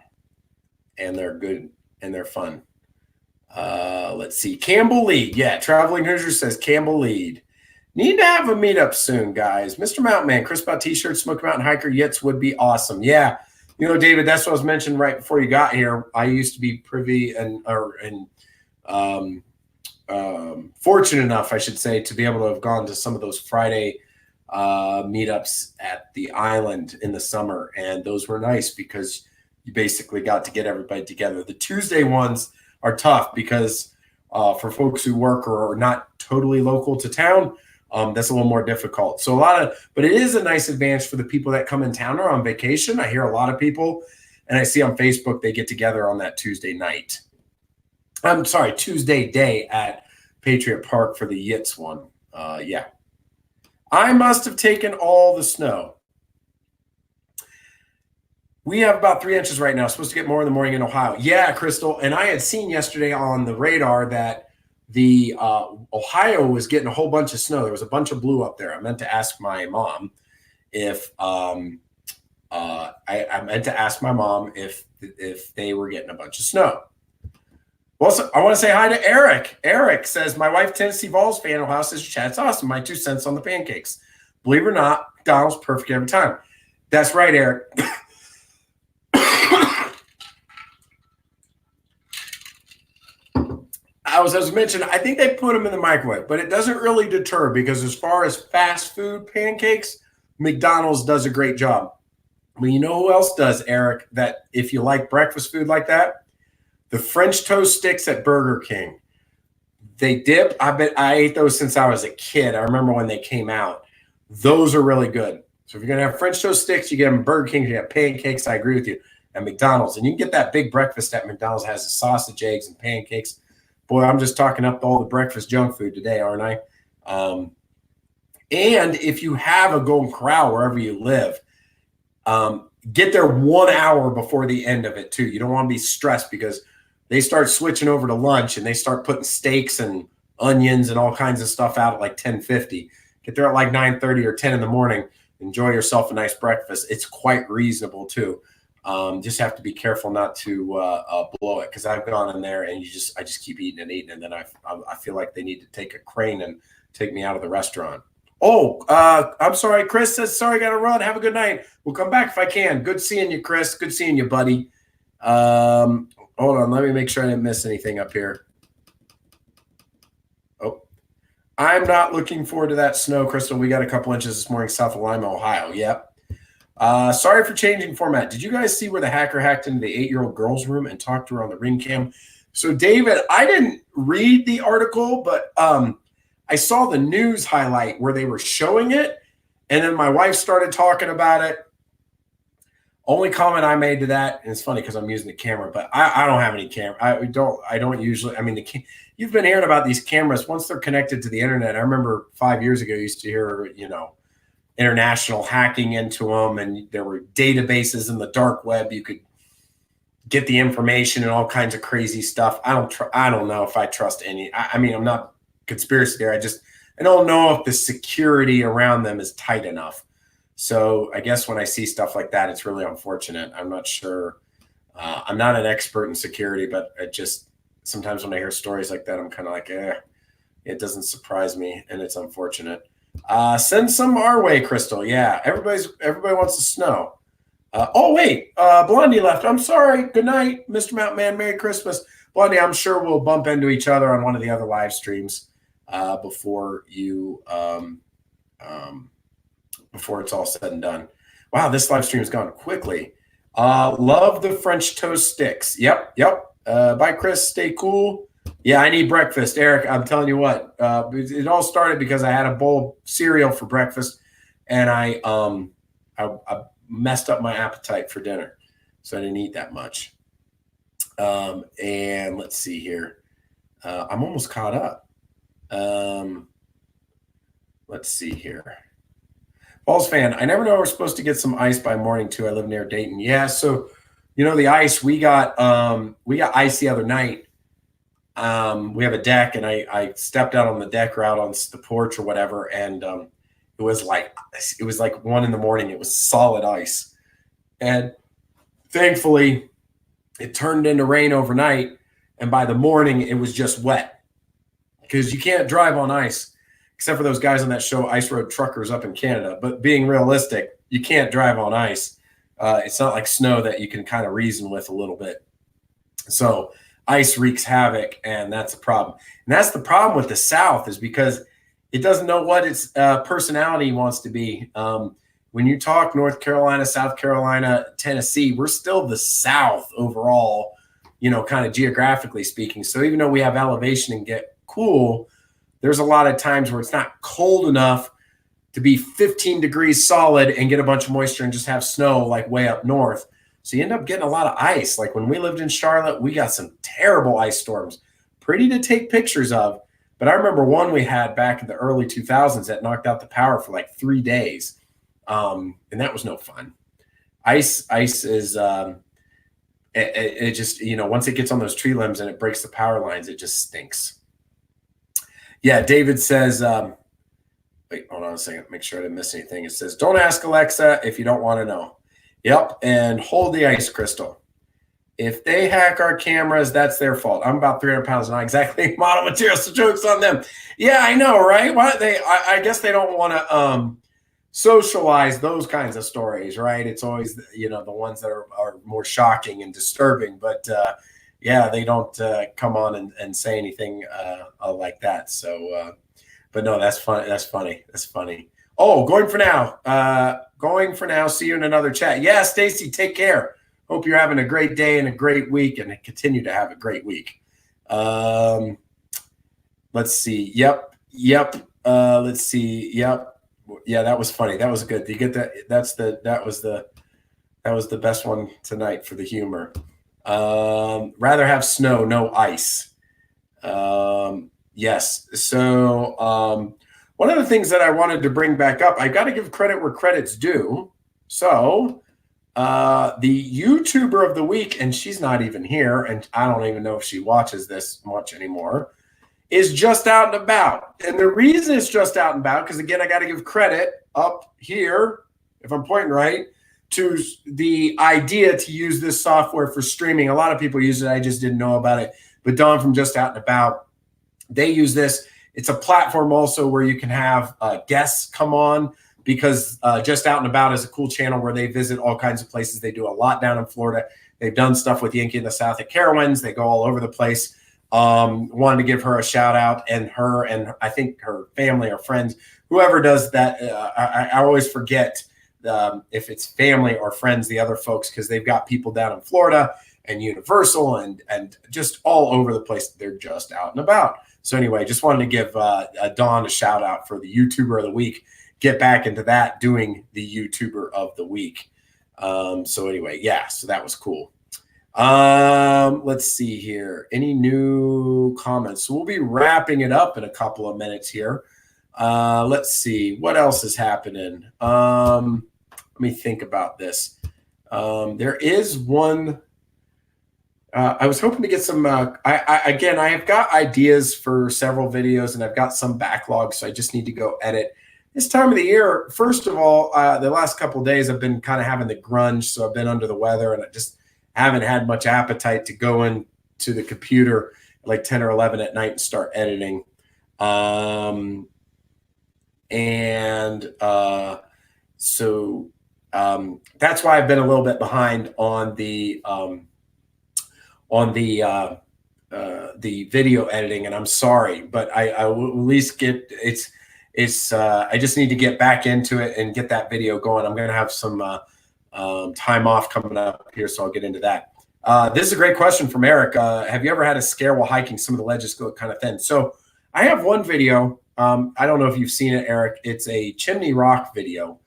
And they're good, and they're fun. Let's see. Campbell Lead. Yeah, Traveling Hoosier says Campbell Lead. Need to have a meetup soon, guys. Mr. Mountain Man, Chris bought t-shirts, Smoky Mountain Hiker Yits would be awesome. Yeah. You know, David, that's what I was mentioning right before you got here. I used to be privy and fortunate enough, I should say, to be able to have gone to some of those Friday meetups at the island in the summer. And those were nice because you basically got to get everybody together. The Tuesday ones are tough because for folks who work or are not totally local to town, that's a little more difficult. So but it is a nice advantage for the people that come in town or on vacation. I hear a lot of people, and I see on Facebook, they get together on that Tuesday night. I'm sorry, Tuesday day at Patriot Park for the Yits one. Yeah. I must have taken all the snow. We have about 3 inches right now. Supposed to get more in the morning in Ohio. Yeah, Crystal. And I had seen yesterday on the radar that the Ohio was getting a whole bunch of snow. There was a bunch of blue up there. I meant to ask my mom if I meant to ask my mom if they were getting a bunch of snow. Well, so I want to say hi to Eric. Eric says, my wife, Tennessee Vols fan, Ohio says, chat's awesome. My 2 cents on the pancakes. Believe it or not, McDonald's perfect every time. That's right, Eric. As mentioned, I think they put them in the microwave, but it doesn't really deter because as far as fast food pancakes, McDonald's does a great job. Well, you know who else does, Eric, that if you like breakfast food like that? The French toast sticks at Burger King. They dip. I ate those since I was a kid. I remember when they came out. Those are really good. So if you're going to have French toast sticks, you get them at Burger King. You have pancakes. I agree with you. At McDonald's. And you can get that big breakfast at McDonald's. It has the sausage, eggs, and pancakes. Boy, I'm just talking up all the breakfast junk food today, aren't I? And if you have a Golden Corral wherever you live, get there 1 hour before the end of it too. You don't want to be stressed because they start switching over to lunch and they start putting steaks and onions and all kinds of stuff out at like 10:50. Get there at like 9:30 or 10 in the morning. Enjoy yourself a nice breakfast. It's quite reasonable too. Just have to be careful not to blow it because I've gone in there and I just keep eating, and then I feel like they need to take a crane and take me out of the restaurant. Oh, I'm sorry. Chris says, sorry, got to run. Have a good night. We'll come back if I can. Good seeing you, Chris. Good seeing you, buddy. Hold on. Let me make sure I didn't miss anything up here. Oh, I'm not looking forward to that snow, Crystal. We got a couple inches this morning south of Lima, Ohio. Yep. Sorry for changing format. Did you guys see where the hacker hacked into the 8-year-old girl's room and talked to her on the ring cam? So, David, I didn't read the article, but I saw the news highlight where they were showing it, and then my wife started talking about it. Only comment I made to that, and it's funny because I'm using the camera, but I don't have any camera. I don't usually. I mean, you've been hearing about these cameras once they're connected to the internet. I remember 5 years ago, I used to hear, international hacking into them, and there were databases in the dark web. You could get the information and all kinds of crazy stuff. I don't know if I trust any. I mean, I'm not conspiracy there. I don't know if the security around them is tight enough. So I guess when I see stuff like that, it's really unfortunate. I'm not sure. I'm not an expert in security, but it just sometimes when I hear stories like that, I'm kind of like, it doesn't surprise me, and it's unfortunate. Send some our way, Crystal. Yeah, everybody wants the snow. Oh wait, Blondie left. I'm sorry. Good night, Mr. Mountain Man. Merry Christmas, Blondie. I'm sure we'll bump into each other on one of the other live streams before it's all said and done. Wow, this live stream has gone quickly. Love the French toast sticks. Yep. Bye, Chris. Stay cool. Yeah, I need breakfast, Eric. I'm telling you what. It all started because I had a bowl of cereal for breakfast, and I messed up my appetite for dinner, so I didn't eat that much. And let's see here. I'm almost caught up. Let's see here. Falls fan, I never know we're supposed to get some ice by morning too. I live near Dayton. Yeah, so the ice we got ice the other night. We have a deck, and I stepped out on the deck or out on the porch or whatever, and it was like 1 a.m. It was solid ice, and thankfully it turned into rain overnight, and by the morning it was just wet because you can't drive on ice except for those guys on that show Ice Road Truckers up in Canada. But being realistic, you can't drive on ice. It's not like snow that you can kind of reason with a little bit. So ice wreaks havoc, and that's a problem. And that's the problem with the South, is because it doesn't know what its personality wants to be. When you talk North Carolina, South Carolina, Tennessee, we're still the South overall, kind of geographically speaking. So even though we have elevation and get cool, there's a lot of times where it's not cold enough to be 15 degrees solid and get a bunch of moisture and just have snow like way up north. So you end up getting a lot of ice. Like when we lived in Charlotte, we got some terrible ice storms, pretty to take pictures of. But I remember one we had back in the early 2000s that knocked out the power for like 3 days. And that was no fun. Ice is, it just, once it gets on those tree limbs and it breaks the power lines, it just stinks. Yeah, David says, wait, hold on a second. Make sure I didn't miss anything. It says, don't ask Alexa if you don't want to know. Yep, and hold the ice crystal. If they hack our cameras, that's their fault. I'm about 300 pounds, not exactly model material, so jokes on them. Yeah, I know, right? Why I guess they don't want to socialize those kinds of stories, right? It's always, the ones that are more shocking and disturbing. But yeah, they don't come on and say anything like that. So, but no, that's funny. That's funny. That's funny. Oh, going for now. Going for now. See you in another chat. Yeah, Stacy, take care. Hope you're having a great day and a great week, and continue to have a great week. Let's see. Yep. Let's see. Yep. Yeah, that was funny. That was good. Do you get that? That was the best one tonight for the humor. Rather have snow, no ice. Yes. So one of the things that I wanted to bring back up, I got to give credit where credit's due. So the YouTuber of the week, and she's not even here, and I don't even know if she watches this much anymore, is Just Out and About. And the reason it's Just Out and About, because again, I got to give credit up here, if I'm pointing right, to the idea to use this software for streaming. A lot of people use it. I just didn't know about it. But Dawn from Just Out and About, they use this. It's a platform also where you can have guests come on, because Just Out and About is a cool channel where they visit all kinds of places. They do a lot down in Florida. They've done stuff with Yankee in the South at Carowinds. They go all over the place. Wanted to give her a shout out, and her and I think her family or friends, whoever does that. I always forget if it's family or friends, the other folks, because they've got people down in Florida and Universal and just all over the place. They're just out and about. So anyway, just wanted to give Dawn a shout out for the YouTuber of the week. Get back into that, doing the YouTuber of the week. So anyway, yeah, so that was cool. Let's see here. Any new comments? So we'll be wrapping it up in a couple of minutes here. Let's see what else is happening. Let me think about this. There is one. I was hoping to get some. I have got ideas for several videos, and I've got some backlog, so I just need to go edit. This time of the year, first of all, the last couple of days I've been kind of having the grunge, so I've been under the weather, and I just haven't had much appetite to go into the computer at like 10 or 11 at night and start editing. So that's why I've been a little bit behind on the video editing, and I'm sorry, but I will at least get I just need to get back into it and get that video going. I'm going to have some time off coming up here, so I'll get into that. This is a great question from Eric. Have you ever had a scare while hiking? Some of the ledges go kind of thin. So I have one video. I don't know if you've seen it, Eric. It's a Chimney Rock video,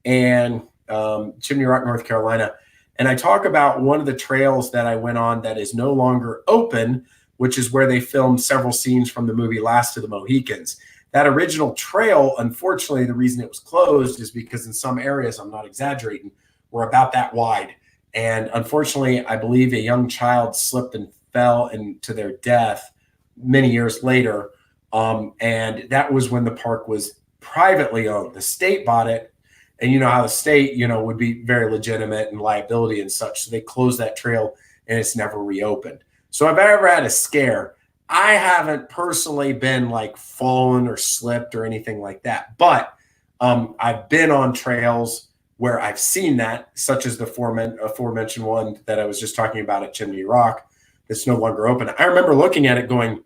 and Chimney Rock, North Carolina. And I talk about one of the trails that I went on that is no longer open, which is where they filmed several scenes from the movie Last of the Mohicans. That original trail, unfortunately, the reason it was closed is because in some areas, I'm not exaggerating, were about that wide. And unfortunately, I believe a young child slipped and fell into their death many years later. And that was when the park was privately owned. The state bought it. And you know how the state, would be very legitimate and liability and such. So they closed that trail and it's never reopened. So if I ever had a scare, I haven't personally been like fallen or slipped or anything like that. But I've been on trails where I've seen that, such as the aforementioned one that I was just talking about at Chimney Rock that's no longer open. I remember looking at it going,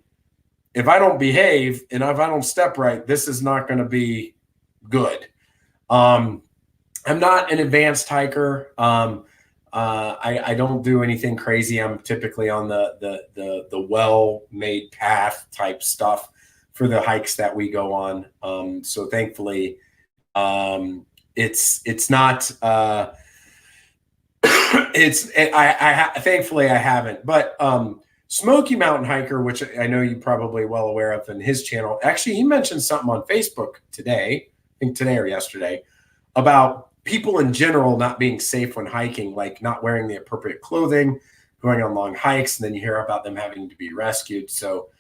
if I don't behave and if I don't step right, this is not going to be good. I'm not an advanced hiker. I don't do anything crazy. I'm typically on the well-made path type stuff for the hikes that we go on. So thankfully, it's not. Thankfully I haven't. But Smoky Mountain Hiker, which I know you're probably well aware of, in his channel, actually he mentioned something on Facebook today. I think today or yesterday, about people in general not being safe when hiking, like not wearing the appropriate clothing, going on long hikes, and then you hear about them having to be rescued. So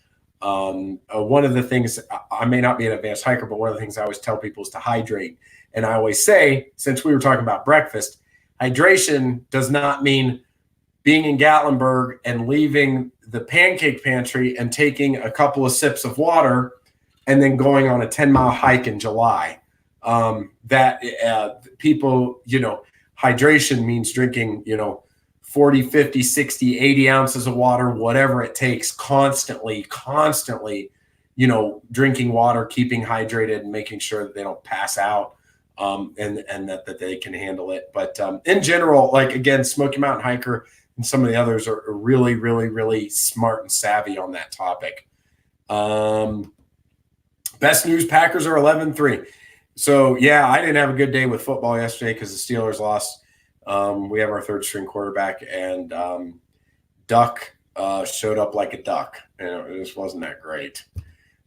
one of the things I may not be an advanced hiker, but one of the things I always tell people is to hydrate. And I always say, since we were talking about breakfast, hydration does not mean being in Gatlinburg and leaving the pancake pantry and taking a couple of sips of water and then going on a 10-mile hike in July. People, hydration means drinking, 40, 50, 60, 80 ounces of water, whatever it takes, constantly, drinking water, keeping hydrated, and making sure that they don't pass out, and that they can handle it. But in general, like, again, Smoky Mountain Hiker and some of the others are really, really, really smart and savvy on that topic. Best news, Packers are 11-3. So, yeah, I didn't have a good day with football yesterday because the Steelers lost. We have our third string quarterback, and Duck showed up like a duck. It just wasn't that great.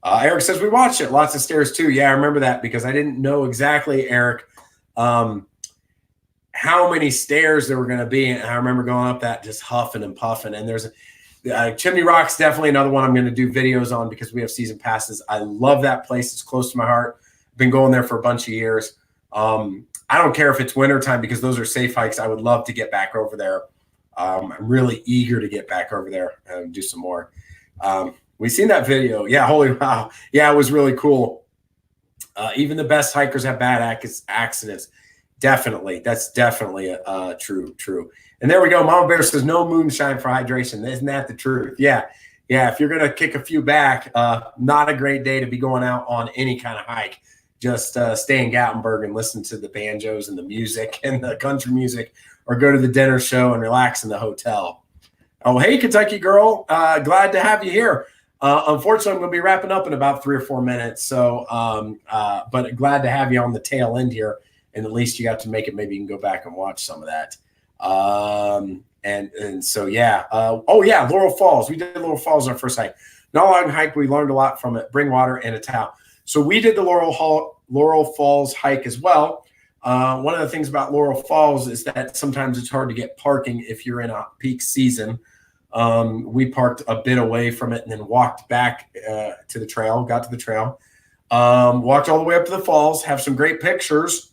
Eric says, we watched it. Lots of stairs, too. Yeah, I remember that because I didn't know exactly, Eric, how many stairs there were going to be. And I remember going up that just huffing and puffing. And there's Chimney Rock's definitely another one I'm going to do videos on because we have season passes. I love that place. It's close to my heart. I've been going there for a bunch of years. I don't care if it's wintertime because those are safe hikes. I would love to get back over there. I'm really eager to get back over there and do some more. We've seen that video. Yeah, holy wow. Yeah, it was really cool. Even the best hikers have bad accidents. Definitely. That's definitely true. And there we go. Mama Bear says no moonshine for hydration. Isn't that the truth? Yeah. If you're going to kick a few back, not a great day to be going out on any kind of hike. Just stay in Gatlinburg and listen to the banjos and the music and the country music, or go to the dinner show and relax in the hotel. Oh, hey, Kentucky girl. Glad to have you here. Unfortunately, I'm going to be wrapping up in about 3 or 4 minutes. So, but glad to have you on the tail end here. And at least you got to make it. Maybe you can go back and watch some of that. And so, yeah. Laurel Falls. We did Laurel Falls on our first hike. Not a long hike. We learned a lot from it. Bring water and a towel. So we did the Laurel Falls hike as well. One of the things about Laurel Falls is that sometimes it's hard to get parking if you're in a peak season. We parked a bit away from it and then walked back to the trail, got to the trail, walked all the way up to the falls, have some great pictures.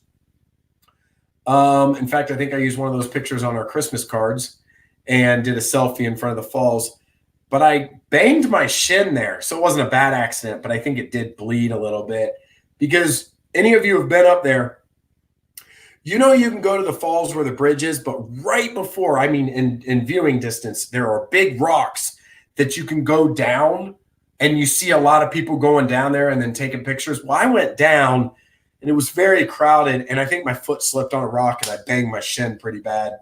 In fact, I think I used one of those pictures on our Christmas cards and did a selfie in front of the falls. But I banged my shin there. So it wasn't a bad accident, but I think it did bleed a little bit. Because any of you have been up there, you can go to the falls where the bridge is, but right before, in viewing distance, there are big rocks that you can go down, and you see a lot of people going down there and then taking pictures. Well, I went down, and it was very crowded, and I think my foot slipped on a rock, and I banged my shin pretty bad.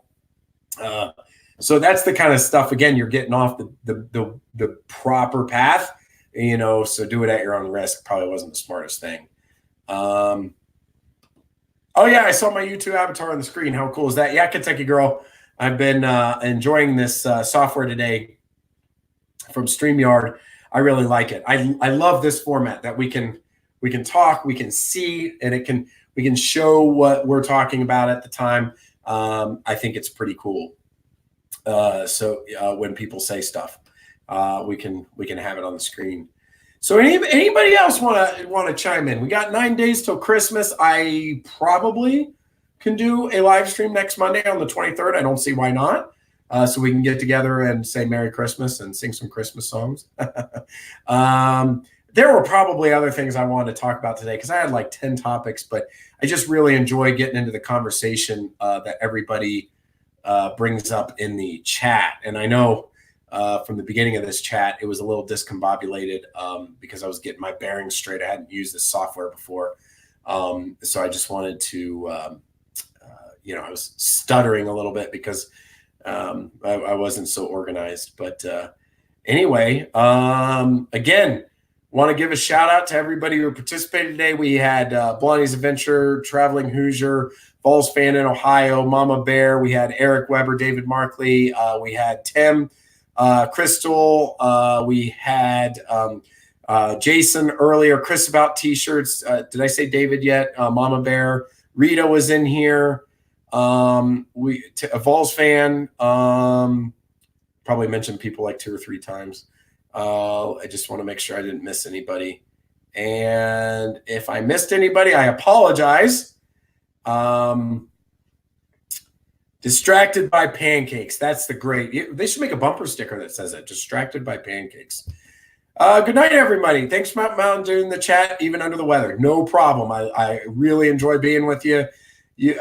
So that's the kind of stuff, again, you're getting off the proper path, so do it at your own risk. Probably wasn't the smartest thing. Oh, yeah, I saw my YouTube avatar on the screen. How cool is that? Yeah, Kentucky girl. I've been enjoying this software today from StreamYard. I really like it. I love this format that we can talk, we can see, and we can show what we're talking about at the time. I think it's pretty cool. So when people say stuff, we can have it on the screen. So anybody else want to chime in? We got 9 days till Christmas. I probably can do a live stream next Monday on the 23rd. I don't see why not. So we can get together and say Merry Christmas and sing some Christmas songs. There were probably other things I wanted to talk about today because I had like 10 topics, but I just really enjoy getting into the conversation that everybody brings up in the chat. And I know from the beginning of this chat, it was a little discombobulated because I was getting my bearings straight. I hadn't used this software before. So I just wanted to, I was stuttering a little bit because I wasn't so organized. But anyway, again, want to give a shout out to everybody who participated today. We had Blondie's Adventure, Traveling Hoosier, Falls Fan in Ohio, Mama Bear. We had Eric Weber, David Markley. We had Tim, Crystal. We had Jason earlier. Chris about T-shirts. Did I say David yet? Mama Bear. Rita was in here. A Vols fan. Probably mentioned people like 2 or 3 times. I just want to make sure I didn't miss anybody. And if I missed anybody, I apologize. Distracted by Pancakes. That's the great. They should make a bumper sticker that says that. Distracted by Pancakes. Good night, everybody. Thanks for Mountain doing the chat, even under the weather. No problem. I really enjoy being with you.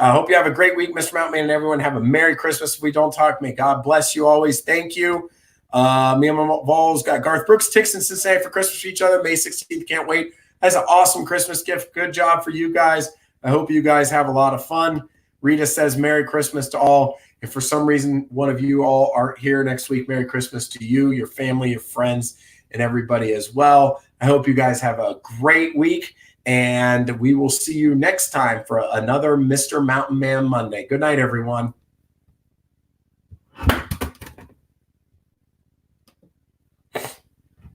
I hope you have a great week, Mr. Mountain Man, and everyone. Have a Merry Christmas. If we don't talk, may God bless you always. Thank you. Me and my Vols got Garth Brooks Ticks in Cincinnati for Christmas for each other. May 16th. Can't wait. That's an awesome Christmas gift. Good job for you guys. I hope you guys have a lot of fun. Rita says Merry Christmas to all. If for some reason one of you all aren't here next week, Merry Christmas to you, your family, your friends, and everybody as well. I hope you guys have a great week, and we will see you next time for another Mr. Mountain Man Monday. Good night, everyone.